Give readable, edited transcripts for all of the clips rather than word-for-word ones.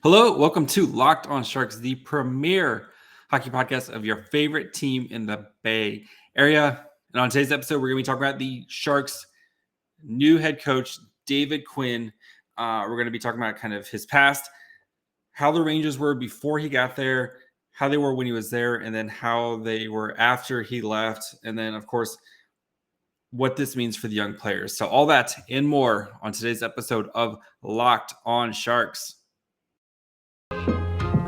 Hello, welcome to Locked on Sharks, the premier hockey podcast of your favorite team in the Bay Area. And on today's episode, we're going to be talking about the Sharks' new head coach, David Quinn. We're going to be talking about kind of his past, how the Rangers were before he got there, how they were when he was there, and then how they were after he left. And then, of course, what this means for the young players. So all that and more on today's episode of Locked on Sharks.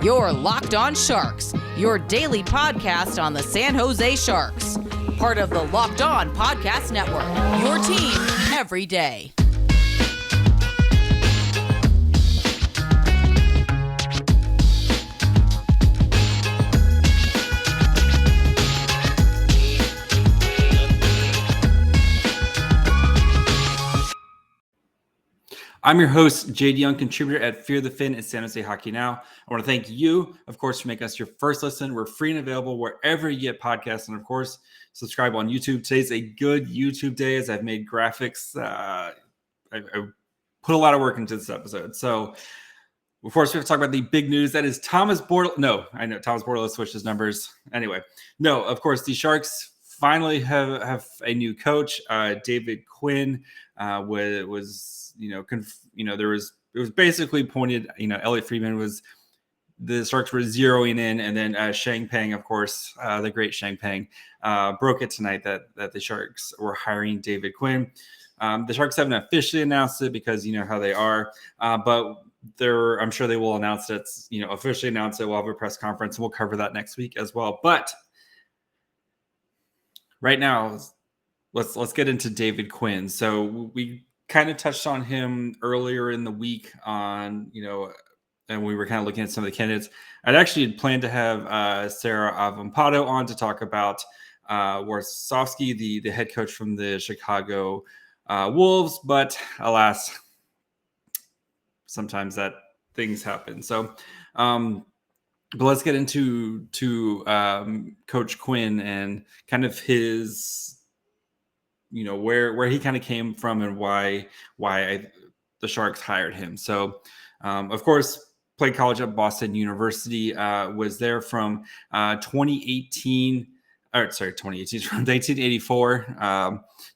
You're Locked on Sharks, your daily podcast on the San Jose Sharks. Part of the Locked On Podcast Network, your team every day. I'm your host, JD Young, contributor at Fear the Fin and San Jose Hockey Now. I want to thank you, of course, for making us your first listen. We're free and available wherever you get podcasts. And, of course, subscribe on YouTube. Today's a good YouTube day as I've made graphics. I put a lot of work into this episode. So, of course, we have to talk about the big news. That is Thomas Bordeleau. No, I know Thomas Bordeleau switched his numbers. Anyway, no, of course, the Sharks finally have a new coach. David Quinn was it was basically pointed, Elliot Friedman was, the Sharks were zeroing in, and then Shang Peng, of course, the great Shang Peng, broke it tonight that the Sharks were hiring David Quinn. The Sharks haven't officially announced it because you know how they are, but I'm sure they will announce it. Officially announce it. We'll have a press conference, and we'll cover that next week as well. But right now, let's get into David Quinn. So we kind of touched on him earlier in the week and we were kind of looking at some of the candidates. I'd actually planned to have Sarah Avampado on to talk about Warsofsky, the head coach from the Chicago Wolves, but alas, sometimes that things happen. So, but let's get into Coach Quinn and kind of his, where he kind of came from and why the Sharks hired him. So, of course, played college at Boston University, was there from 2018 from 1984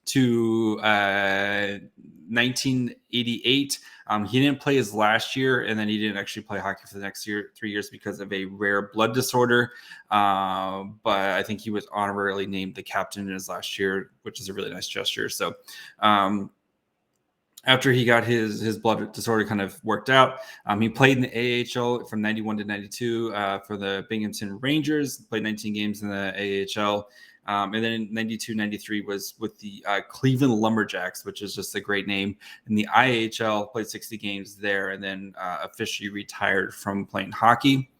to 1988. He didn't play his last year, and then he didn't actually play hockey for the next 3 years because of a rare blood disorder. But I think he was honorarily named the captain in his last year, which is a really nice gesture. So after he got his blood disorder kind of worked out, he played in the AHL from 91 to 92 for the Binghamton Rangers, played 19 games in the AHL. And then in 92, 93 was with the Cleveland Lumberjacks, which is just a great name. In the IHL, played 60 games there, and then officially retired from playing hockey.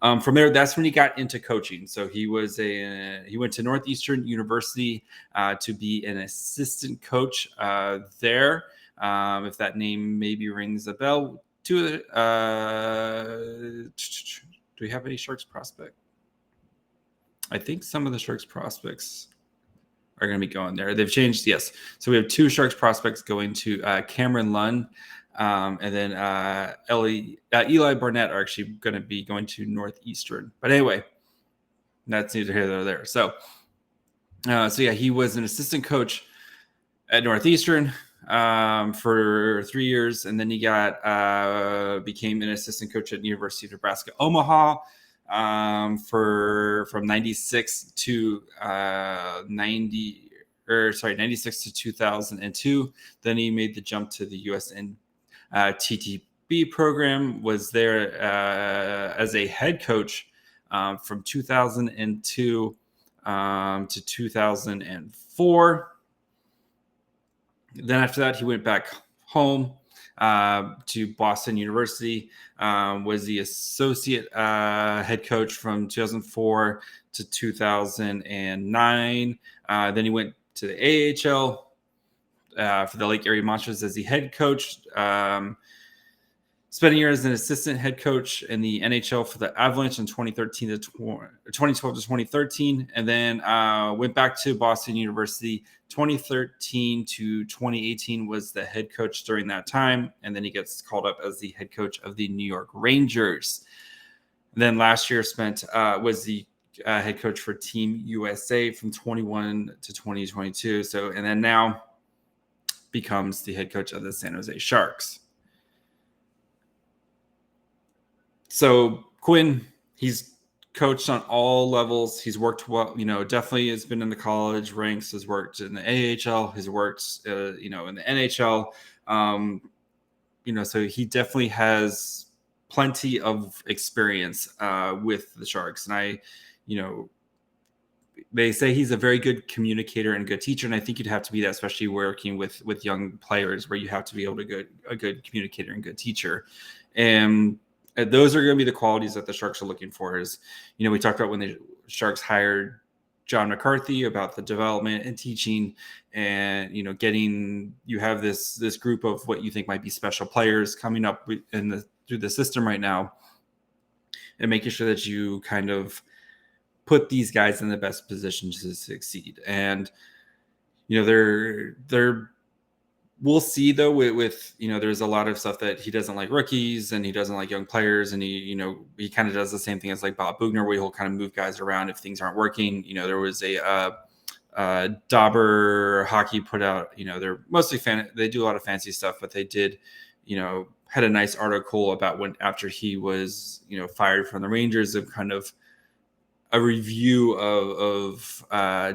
From there, that's when he got into coaching. So he went to Northeastern University to be an assistant coach there. If that name maybe rings a bell. Do we have any Sharks prospect? I think some of the Sharks prospects are going to be going there. They've changed, yes. So we have 2 Sharks prospects going to Cameron Lund, and then Eli Barnett are actually going to be going to Northeastern. But anyway, that's neither here nor there. So yeah, he was an assistant coach at Northeastern for 3 years, and then he became an assistant coach at University of Nebraska Omaha. From 96 to 96 to 2002. Then he made the jump to the USN TTB program, was there as a head coach from 2002 to 2004. Then after that, he went back home to Boston University, was the associate head coach from 2004 to 2009. Then he went to the AHL for the Lake Erie Monsters as the head coach. spent a year as an assistant head coach in the NHL for the Avalanche in 2012 to 2013, and then went back to Boston University. 2013 to 2018 was the head coach during that time, and then he gets called up as the head coach of the New York Rangers. And then last year was the head coach for Team USA from 21 to 2022. So, and then now becomes the head coach of the San Jose Sharks. So Quinn, he's coached on all levels. He's worked well, definitely has been in the college ranks, has worked in the AHL, has worked, in the NHL. So he definitely has plenty of experience with the Sharks. And they say he's a very good communicator and good teacher. And I think you'd have to be that, especially working with young players, where you have to be able to be a good communicator and good teacher. And those are going to be the qualities that the Sharks are looking for. Is, we talked about when the Sharks hired John McCarthy about the development and teaching, and you have this group of what you think might be special players coming up through the system right now, and making sure that you kind of put these guys in the best position to succeed. And we'll see though with there's a lot of stuff that he doesn't like rookies, and he doesn't like young players, and he kind of does the same thing as like Bob Bugner, where he'll kind of move guys around if things aren't working. There was a Dauber Hockey put out, they're mostly they do a lot of fancy stuff, but they did had a nice article about after he was fired from the Rangers, of kind of a review of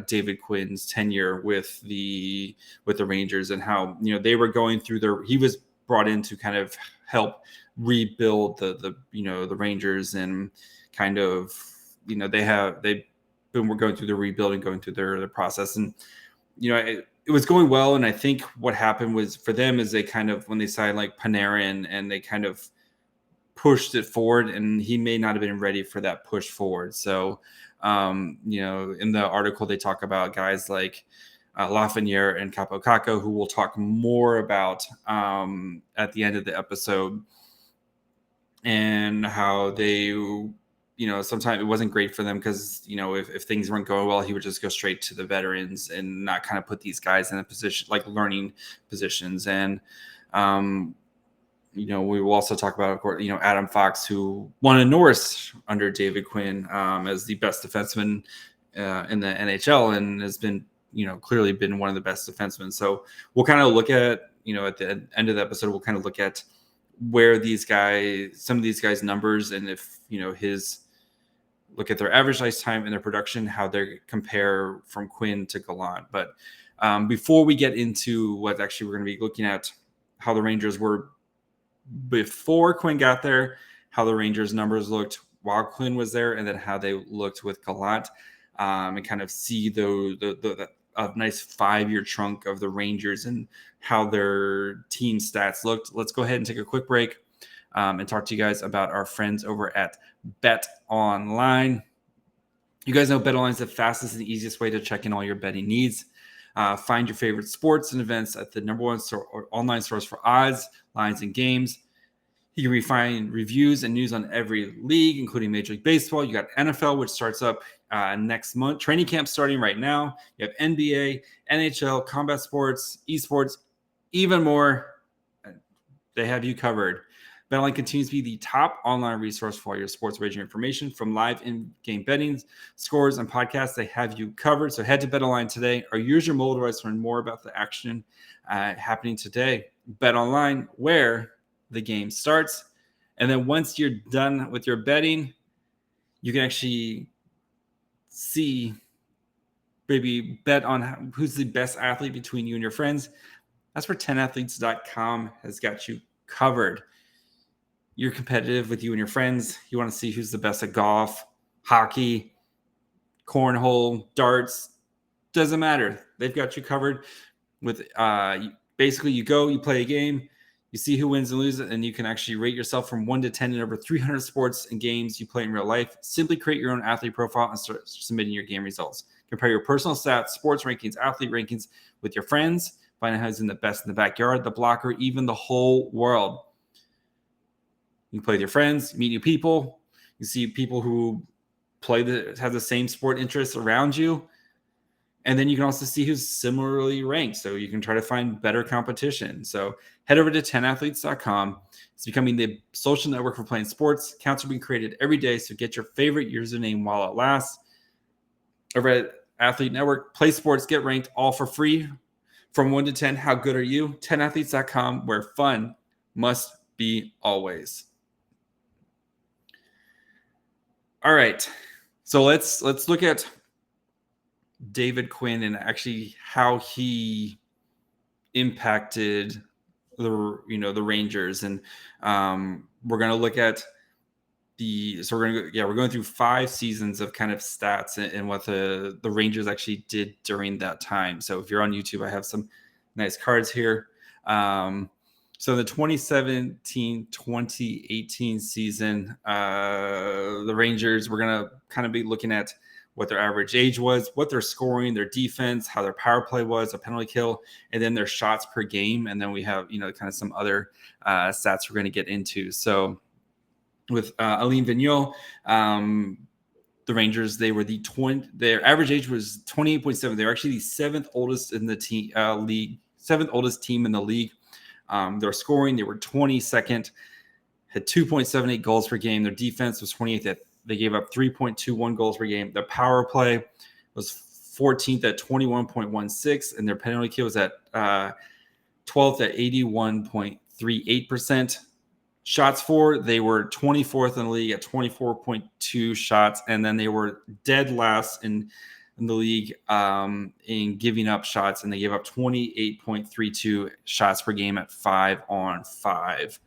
David Quinn's tenure with the Rangers, and how they were going through he was brought in to kind of help rebuild the Rangers, and kind of we're going through the rebuilding, going through their process, and it was going well. And I think what happened was for them is they kind of, when they signed like Panarin, and they kind of pushed it forward, and he may not have been ready for that push forward. So, in the article, they talk about guys like Lafreniere and Capo Caco, who we'll talk more about at the end of the episode, and how they, sometimes it wasn't great for them because, if things weren't going well, he would just go straight to the veterans and not kind of put these guys in a position, like learning positions. And, we will also talk about, of course, Adam Fox, who won a Norris under David Quinn as the best defenseman in the NHL, and has been, clearly been one of the best defensemen. So we'll kind of look at, at the end of the episode, we'll kind of look at where some of these guys' numbers, and if, look at their average ice time and their production, how they compare from Quinn to Gallant. But before we get into what actually we're going to be looking at, how the Rangers were before Quinn got there, how the Rangers numbers looked while Quinn was there, and then how they looked with Gallant, and kind of see a nice 5-year chunk of the Rangers and how their team stats looked. Let's go ahead and take a quick break and talk to you guys about our friends over at BetOnline. You guys know BetOnline is the fastest and easiest way to check in all your betting needs. Find your favorite sports and events at the #1 online source for odds, lines, and games. You can find reviews and news on every league, including Major League Baseball. You got NFL, which starts up next month. Training camp starting right now. You have NBA, NHL, combat sports, esports, even more. They have you covered. BetOnline continues to be the top online resource for all your sports wagering information, from live in-game betting, scores, and podcasts. They have you covered. So head to BetOnline today, or use your mobile device to learn more about the action happening today. BetOnline, where the game starts. And then once you're done with your betting, you can actually see, maybe bet on who's the best athlete between you and your friends. That's where 10athletes.com has got you covered. You're competitive with you and your friends. You want to see who's the best at golf, hockey, cornhole, darts. Doesn't matter. They've got you covered with basically you play a game, you see who wins and loses, and you can actually rate yourself from 1 to 10 in over 300 sports and games you play in real life. Simply create your own athlete profile and start submitting your game results. Compare your personal stats, sports rankings, athlete rankings with your friends. Find out who's in the best in the backyard, the blocker, even the whole world. You can play with your friends, meet new people. You see people who have the same sport interests around you. And then you can also see who's similarly ranked. So you can try to find better competition. So head over to 10athletes.com. It's becoming the social network for playing sports. Accounts are being created every day. So get your favorite username while it lasts. Over at Athlete Network, play sports, get ranked, all for free. From 1 to 10, how good are you? 10athletes.com, where fun must be always. All right. So let's look at David Quinn and actually how he impacted the Rangers, and we're going to look at we're going through 5 seasons of kind of stats and what the Rangers actually did during that time. So if you're on YouTube, I have some nice cards here. So the 2017-2018 season, the Rangers, we're going to kind of be looking at what their average age was, what their scoring, their defense, how their power play was, a penalty kill, and then their shots per game. And then we have, kind of some other stats we're going to get into. So with Alain Vigneault, the Rangers, their average age was 28.7. They're actually the 7th oldest in the league, 7th oldest team in the league. Their scoring, they were 22nd, had 2.78 goals per game. Their defense was 28th. They gave up 3.21 goals per game. Their power play was 14th at 21.16, and their penalty kill was at 12th at 81.38%. Shots for, they were 24th in the league at 24.2 shots, and then they were dead last in the league in giving up shots, and they gave up 28.32 shots per game at 5-on-5.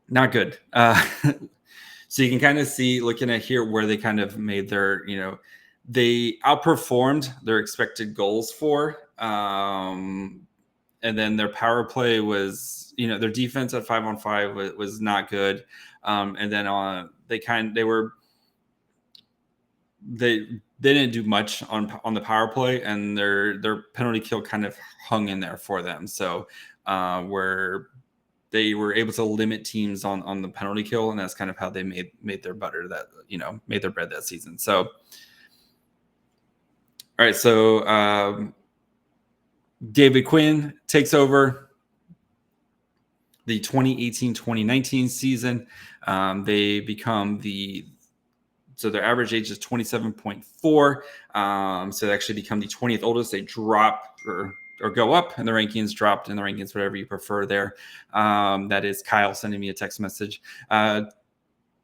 Not good. So you can kind of see, looking at here, where they kind of made their, they outperformed their expected goals for. And then their power play was, their defense at 5-on-5 was not good. And then they didn't do much on the power play, and their penalty kill kind of hung in there for them. So where they were able to limit teams on the penalty kill, and that's kind of how they made their butter made their bread that season. So, all right. So David Quinn takes over the 2018-2019 season. They become so their average age is 27.4. So they actually become the 20th oldest. They drop or go up, and the rankings dropped in the rankings, whatever you prefer there. That is Kyle sending me a text message.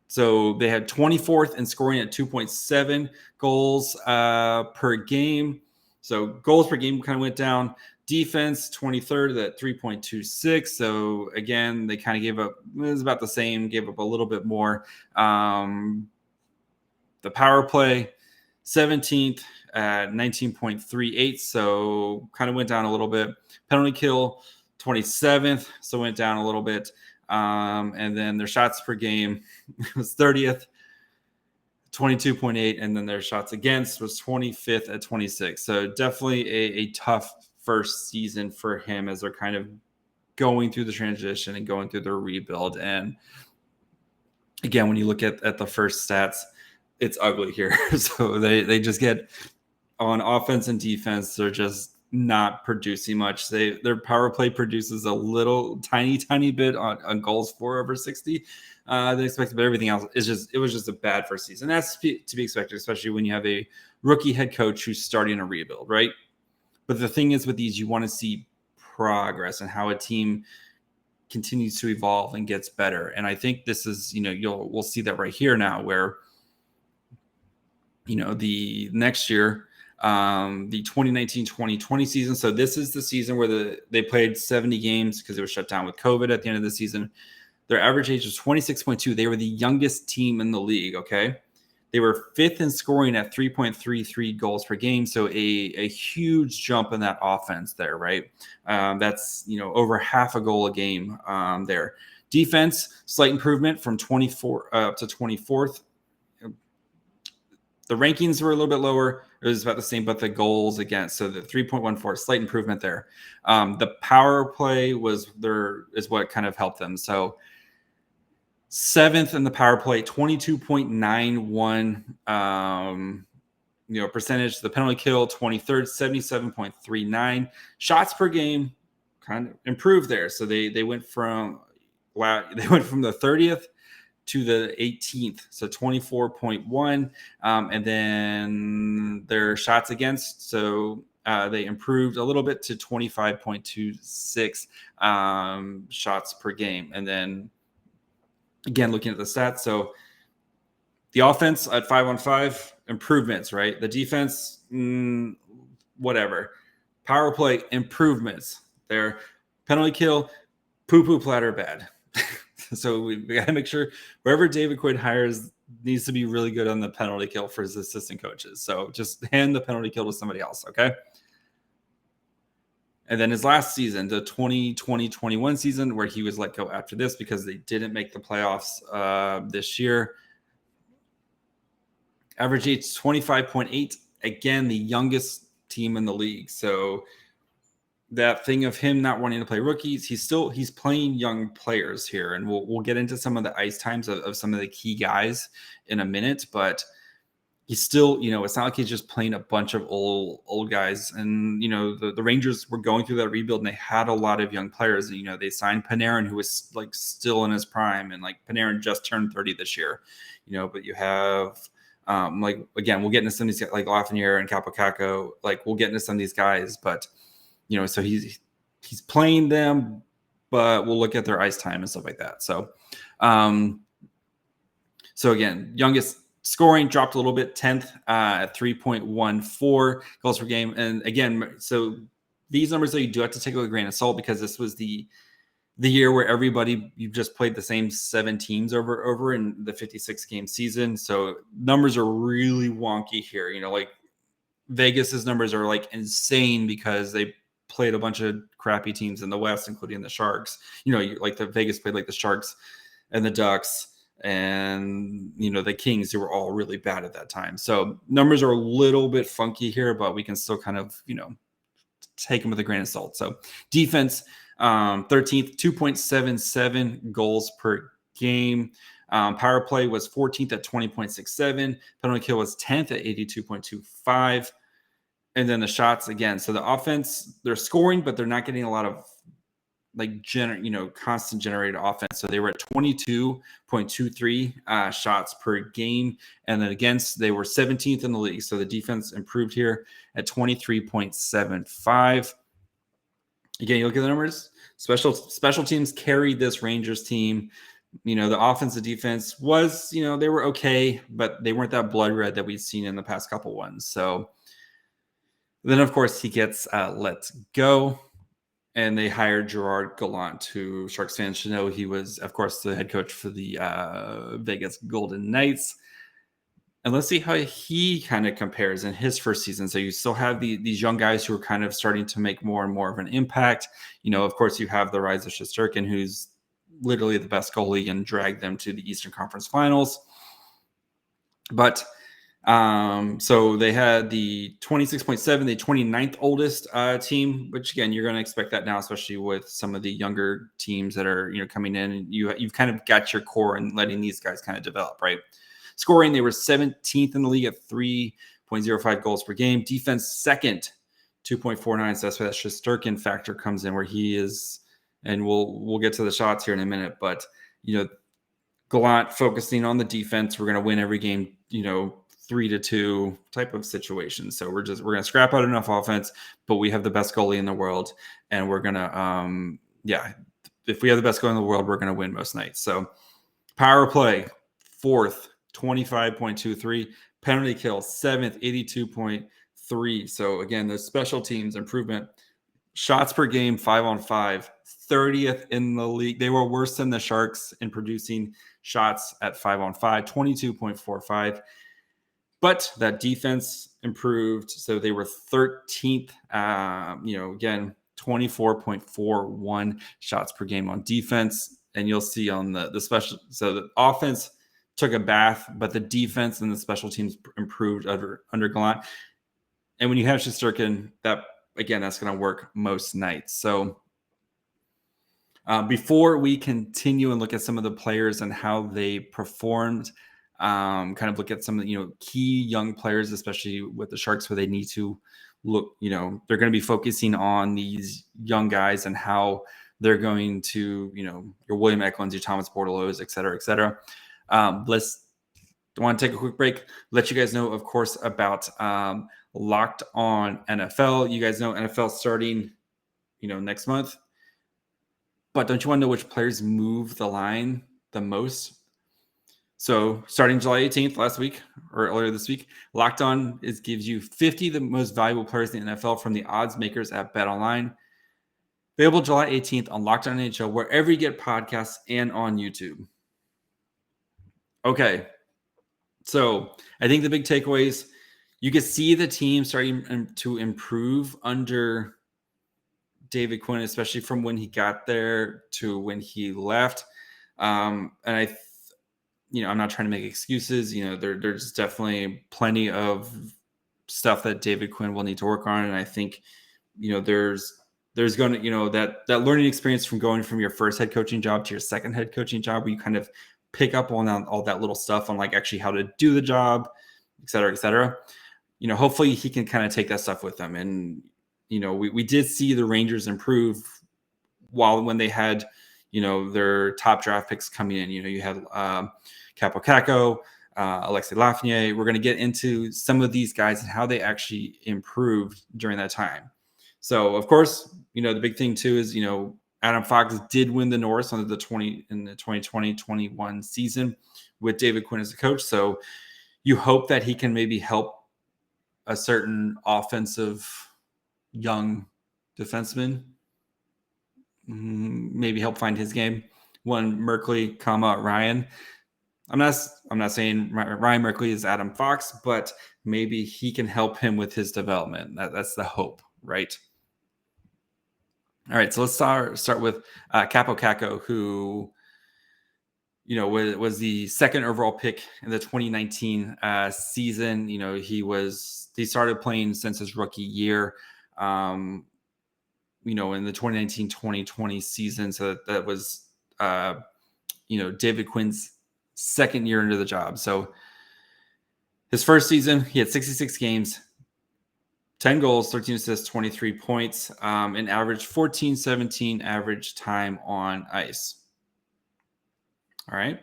So they had 24th in scoring at 2.7 goals per game. So goals per game kind of went down. Defense, 23rd at 3.26. So again, they kind of gave up, it was about the same, gave up a little bit more. The power play, 17th at 19.38. So kind of went down a little bit. Penalty kill, 27th. So went down a little bit. And then their shots per game was 30th, 22.8. And then their shots against was 25th at 26. So definitely a tough first season for him as they're kind of going through the transition and going through their rebuild. And again, when you look at the first stats, it's ugly here. So they just get on offense and defense. They're just not producing much. Their power play produces a little tiny bit on goals for over 60 than expected, but everything else it was just a bad first season. That's to be expected, especially when you have a rookie head coach who's starting a rebuild, right? But the thing is, with these, you want to see progress and how a team continues to evolve and gets better. And I think this is, we'll see that right here now, where, the next year, the 2019-2020 season. So this is the season where they played 70 games because it was shut down with COVID at the end of the season. Their average age was 26.2. They were the youngest team in the league. Okay. They were 5th in scoring at 3.33 goals per game. So a huge jump in that offense there, right? That's, over half a goal a game there. Defense, slight improvement from 24 up to 24th. The rankings were a little bit lower. It was about the same, but the goals against, so the 3.14, slight improvement there. The power play is what kind of helped them. So 7th in the power play, 22.91 percentage. The penalty kill, 23rd, 77.39. Shots per game kind of improved there. So they went from the 30th to the 18th, so 24.1. And then their shots against, so they improved a little bit to 25.26 shots per game. And then again, looking at the stats, so the offense at 5-on-5 improvements, right? The defense, whatever. Power play improvements. Their penalty kill, poo-poo platter bad. So we got to make sure wherever David Quinn hires needs to be really good on the penalty kill for his assistant coaches. So just hand the penalty kill to somebody else, okay? And then his last season, the 2020-21 season, where he was let go after this because they didn't make the playoffs this year. Average age 25.8. Again, the youngest team in the league. So that thing of him not wanting to play rookies, he's playing young players here, and we'll get into some of the ice times of some of the key guys in a minute, but he's still, it's not like he's just playing a bunch of old guys. And the Rangers were going through that rebuild, and they had a lot of young players. They signed Panarin, who was like still in his prime, and like Panarin just turned 30 this year. But you have again, we'll get into some of these like Lafreniere and Capocacco, like we'll get into some of these guys, but so he's playing them, but we'll look at their ice time and stuff like that. So, so again, youngest scoring dropped a little bit, 10th at 3.14 goals per game. And again, so these numbers that you do have to take with a grain of salt, because this was the year where you've just played the same 7 teams over in the 56 game season. So numbers are really wonky here. Like Vegas's numbers are like insane because they played a bunch of crappy teams in the West, including the Sharks. Like the Vegas played like the Sharks and the Ducks and, the Kings, who were all really bad at that time. So numbers are a little bit funky here, but we can still kind of, take them with a grain of salt. So defense, 13th, 2.77 goals per game. Power play was 14th at 20.67. Penalty kill was 10th at 82.25. And then the shots again. So the offense, they're scoring, but they're not getting a lot of constant generated offense. So they were at 22.23 shots per game. And then against, they were 17th in the league. So the defense improved here at 23.75. Again, you look at the numbers, special teams carried this Rangers team. The offensive defense was, they were okay, but they weren't that blood red that we've seen in the past couple ones. So then, of course, he gets let go, and they hired Gerard Gallant, who Sharks fans should know he was, of course, the head coach for the Vegas Golden Knights. And let's see how he kind of compares in his first season. So you still have these young guys who are kind of starting to make more and more of an impact. Of course, you have the rise of Shesterkin, who's literally the best goalie and dragged them to the Eastern Conference Finals. But so they had the 26.7, the 29th oldest team, which again, you're going to expect that now, especially with some of the younger teams that are, coming in, and you've kind of got your core and letting these guys kind of develop, right? Scoring, they were 17th in the league at 3.05 goals per game. Defense, second, 2.49. So that's where that Shesterkin factor comes in, where he is, and we'll get to the shots here in a minute, but Gallant focusing on the defense. We're going to win every game, 3-2 type of situation. So we're going to scrap out enough offense, but we have the best goalie in the world, and we're going to, if we have the best goalie in the world, we're going to win most nights. So power play, 4th, 25.23. Penalty kill, 7th, 82.3. So again, the special teams improvement. Shots per game, 5-on-5, 30th in the league. They were worse than the Sharks in producing shots at 5-on-5, 22.45. But that defense improved. So they were 13th, again, 24.41 shots per game on defense. And you'll see on the special, so the offense took a bath, but the defense and the special teams improved under Gallant. And when you have Shesterkin, that's going to work most nights. So Before we continue and look at some of the players and how they performed, kind of look at some of the, key young players, especially with the Sharks, where they need to look, they're going to be focusing on these young guys and how they're going to, your William Eklunds, your Thomas Bordelos, et cetera, et cetera. Let's want to take a quick break. Let you guys know, of course, about Locked On NFL. You guys know NFL starting, next month. But don't you want to know which players move the line the most? So starting July 18th last week or earlier this week, Locked On gives you 50 of the most valuable players in the NFL from the odds makers at BetOnline. Available July 18th on Locked On NHL, wherever you get podcasts and on YouTube. Okay. So I think the big takeaways, you can see the team starting to improve under David Quinn, especially from when he got there to when he left. And I'm not trying to make excuses. There's definitely plenty of stuff that David Quinn will need to work on. And I think, there's going to, that learning experience from going from your first head coaching job to your second head coaching job, where you kind of pick up on all that little stuff on like actually how to do the job, et cetera, et cetera. Hopefully he can kind of take that stuff with him. And, we did see the Rangers improve when they had, their top draft picks coming in. You had Capo Caco, Alexei Lafreniere. We're going to get into some of these guys and how they actually improved during that time. So, of course, the big thing too is, Adam Fox did win the Norris in the 2020-21 season with David Quinn as a coach. So you hope that he can maybe help a certain offensive young defenseman, maybe help find his game. One Merkley, Ryan. I'm not saying Ryan Merkley is Adam Fox, but maybe he can help him with his development. That's the hope, right? All right, so let's start with Capo Caco, who was the second overall pick in the 2019 season. He started playing since his rookie year. In the 2019-2020 season. So that was, David Quinn's second year into the job. So his first season, he had 66 games, 10 goals, 13 assists, 23 points, and average 14-17 average time on ice. All right.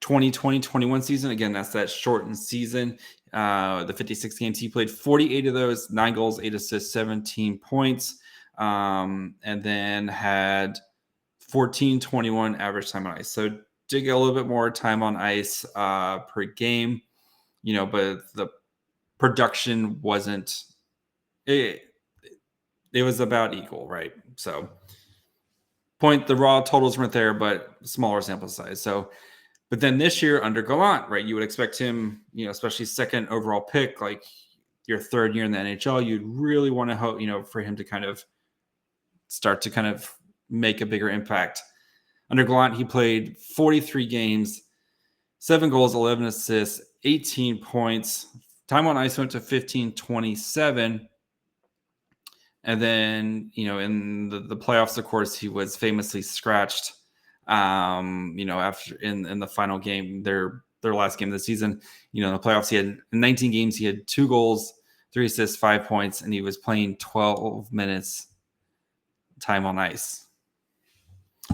2020-21 season, again, that's that shortened season. The 56 games he played, 48 of those, 9 goals, 8 assists, 17 points, and then had 14-21 average time on ice. So did get a little bit more time on ice per game, but the production wasn't. It was about equal, right? So the raw totals weren't there, but smaller sample size. So. But then this year under Gallant, right, you would expect him, especially second overall pick, like your third year in the NHL, you'd really want to hope, for him to kind of start to kind of make a bigger impact. Under Gallant, he played 43 games, 7 goals, 11 assists, 18 points. Time on ice went to 15-27. And then, in the playoffs, of course, he was famously scratched. After in the final game, their last game of the season, in the playoffs, he had 19 games. He had 2 goals, 3 assists, 5 points, and he was playing 12 minutes time on ice.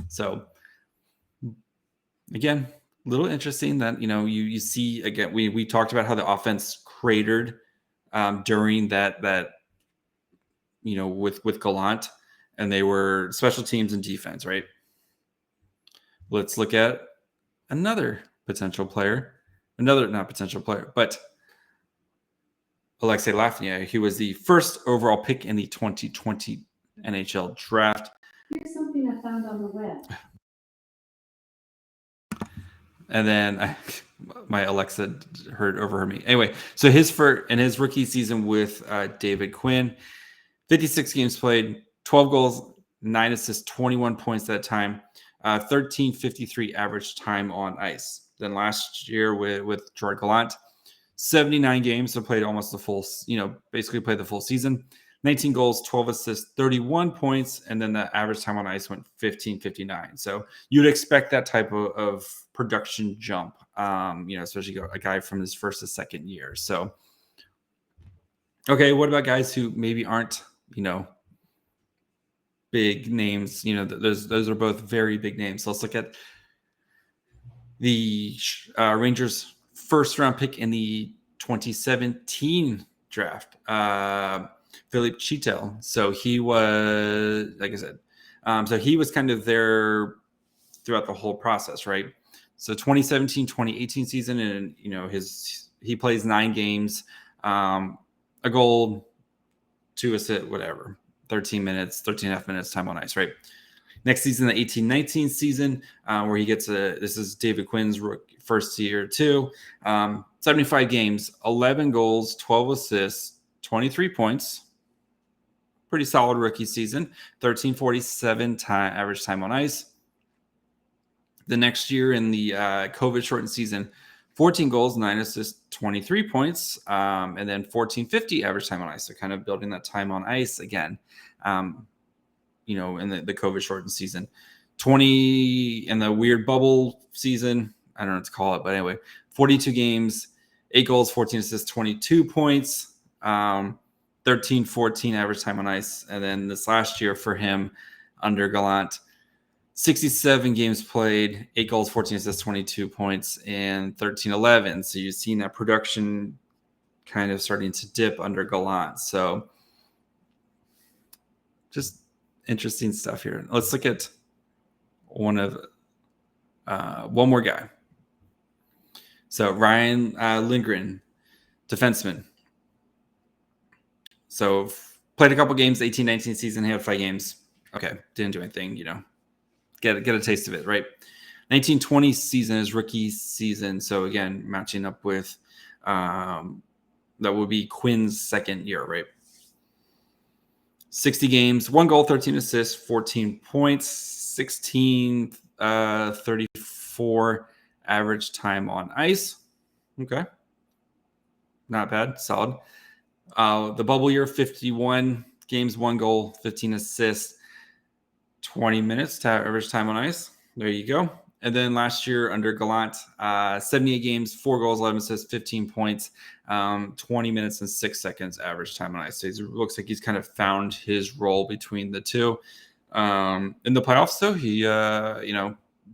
So again, a little interesting that, you see, again, we talked about how the offense cratered during that with Gallant, and they were special teams and defense, right? Let's look at another potential player. Not potential player, but Alexei Lafreniere. He was the first overall pick in the 2020 NHL draft. Here's something I found on the web. And then my Alexa overheard me. Anyway, so his rookie season with David Quinn, 56 games played, 12 goals, 9 assists, 21 points that time. 13.53 average time on ice. Then last year with Gerard Gallant, 79 games, so played almost the full, basically played the full season. 19 goals, 12 assists, 31 points, and then the average time on ice went 15:59. So you'd expect that type of production jump, especially a guy from his first to second year. So, okay, what about guys who maybe aren't, big names? Those are both very big names. So let's look at the Rangers' first round pick in the 2017 draft, Philippe Cheetel. So he was, like I said, so he was kind of there throughout the whole process, right? So 2017, 2018 season, and he plays 9 games, a goal, 2 assists, whatever, 13 and a half minutes time on ice, right? Next season, the 18-19 season, where he gets this is David Quinn's first year too. 75 games, 11 goals, 12 assists, 23 points. Pretty solid rookie season. 13:47 average time on ice. The next year in the COVID-shortened season, 14 goals, 9 assists, 23 points, and then 14:50 average time on ice. So kind of building that time on ice again. In the COVID shortened season, 20 in the weird bubble season. I don't know what to call it, but anyway, 42 games, 8 goals, 14 assists, 22 points, 13:14 average time on ice. And then this last year for him under Gallant, 67 games played, 8 goals, 14 assists, 22 points, and 13:11. So you've seen that production kind of starting to dip under Gallant. So just interesting stuff here. Let's look at one more guy. So Ryan Lindgren, defenseman. So played a couple games, 18-19 season, he had 5 games. Okay, didn't do anything, get a taste of it, right? 19-20 season is rookie season. So again, matching up with that would be Quinn's second year, right? 60 games, 1 goal, 13 assists, 14 points, 16:34 average time on ice. Okay. Not bad. Solid. The bubble year, 51 games, 1 goal, 15 assists, 20 minutes to average time on ice. There you go. And then last year under Gallant, 78 games, 4 goals, 11 assists, 15 points, 20 minutes and 6 seconds average time on ice. So it looks like he's kind of found his role between the two. In the playoffs, though, he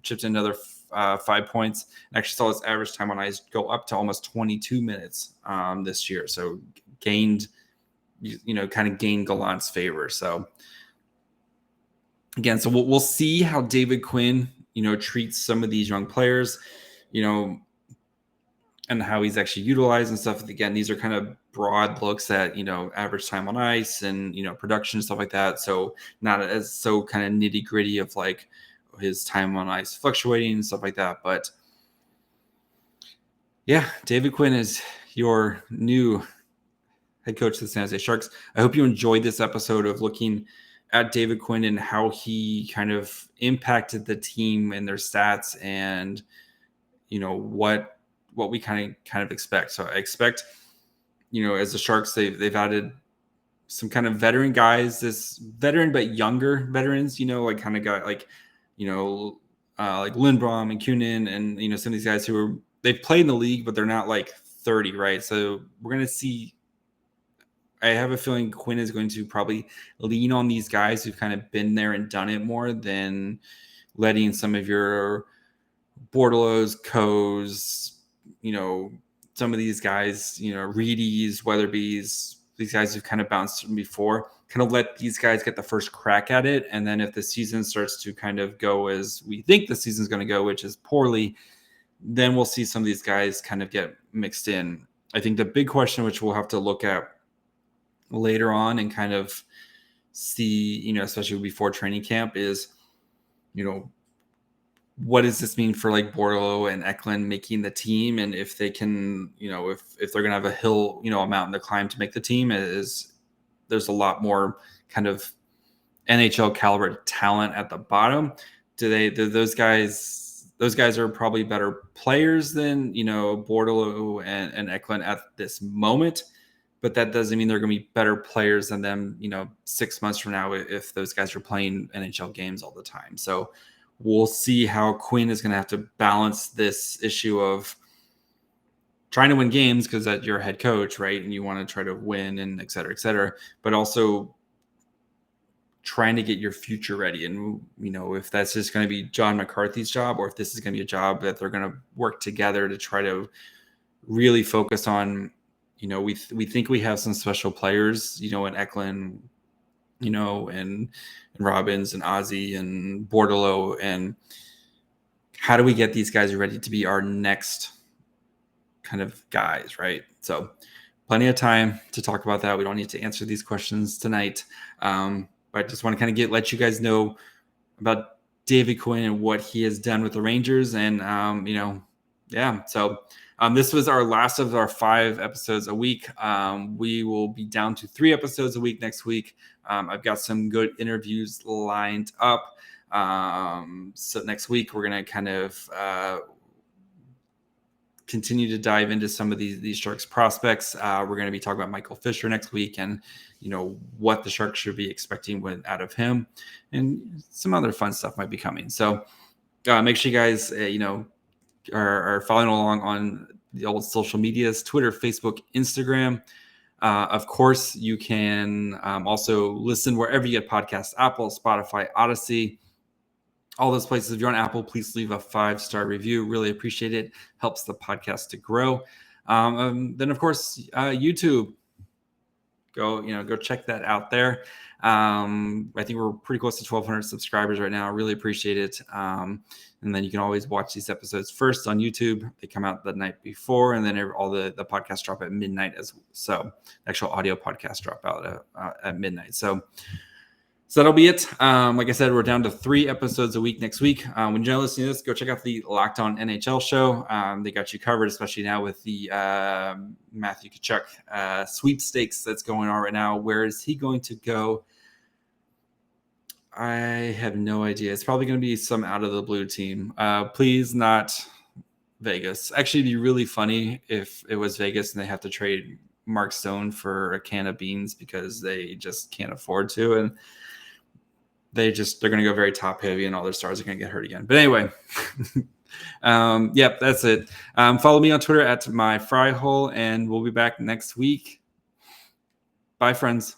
chipped in another 5 points and actually saw his average time on ice go up to almost 22 minutes this year. So kind of gained Gallant's favor. So again, so we'll see how David Quinn treats some of these young players, and how he's actually utilized and stuff. Again, these are kind of broad looks at, average time on ice and, production and stuff like that. So not as so kind of nitty gritty of like his time on ice fluctuating and stuff like that. But yeah, David Quinn is your new head coach of the San Jose Sharks. I hope you enjoyed this episode of looking at David Quinn and how he kind of impacted the team and their stats and, what we kind of expect. So I expect, as the Sharks, they've added some kind of veteran guys, this veteran but younger veterans, like kind of got like Lindblom and Kunin and some of these guys who they've played in the league, but they're not like 30, right? So we're gonna see. I have a feeling Quinn is going to probably lean on these guys who've kind of been there and done it more than letting some of your Bordelos, Coes, some of these guys, Reedies, Weatherbees, these guys who've kind of bounced from before, kind of let these guys get the first crack at it. And then if the season starts to kind of go as we think the season's going to go, which is poorly, then we'll see some of these guys kind of get mixed in. I think the big question, which we'll have to look at later on and kind of see, especially before training camp, is, what does this mean for like Bordelot and Eklund making the team? And if they can, if they're going to have a hill, a mountain to climb to make the team, there's a lot more kind of NHL caliber talent at the bottom. Do those guys are probably better players than, Bordelot and Eklund at this moment. but that doesn't mean they're going to be better players than them, 6 months from now if those guys are playing NHL games all the time. So we'll see how Quinn is going to have to balance this issue of trying to win games because that you're a head coach, right? And you want to try to win and et cetera, but also trying to get your future ready. And, if that's just going to be John McCarthy's job, or if this is going to be a job that they're going to work together to try to really focus on, we think we have some special players, in Eklund, and Robbins and Ozzy and Bordelot, and how do we get these guys ready to be our next kind of guys, right? So plenty of time to talk about that. We don't need to answer these questions tonight. But I just want to kind of let you guys know about David Quinn and what he has done with the Rangers. And, So this was our last of our 5 episodes a week. We will be down to 3 episodes a week next week. I've got some good interviews lined up. So next week, we're going to kind of continue to dive into some of these Sharks prospects. We're going to be talking about Michael Fisher next week and, what the Sharks should be expecting out of him, and some other fun stuff might be coming. So make sure you guys, are following along on the old social medias, Twitter, Facebook, Instagram. Of course, you can also listen wherever you get podcasts, Apple, Spotify, Odyssey, all those places. If you're on Apple, please leave a 5-star review. Really appreciate it. Helps the podcast to grow. Then, of course, YouTube. Go check that out there. I think we're pretty close to 1,200 subscribers right now. I really appreciate it. And then you can always watch these episodes first on YouTube. They come out the night before, and then all the podcasts drop at midnight so actual audio podcasts drop out at midnight. So that'll be it. Like I said, we're down to 3 episodes a week next week. When you're listening to this, go check out the Locked On NHL show. They got you covered, especially now with the Matthew Tkachuk sweepstakes that's going on right now. Where is he going to go? I have no idea. It's probably going to be some out of the blue team. Please not Vegas. Actually, it'd be really funny if it was Vegas and they have to trade Mark Stone for a can of beans because they just can't afford to. And they're going to go very top heavy and all their stars are going to get hurt again. But anyway, that's it. Follow me on Twitter at myfryhole, and we'll be back next week. Bye, friends.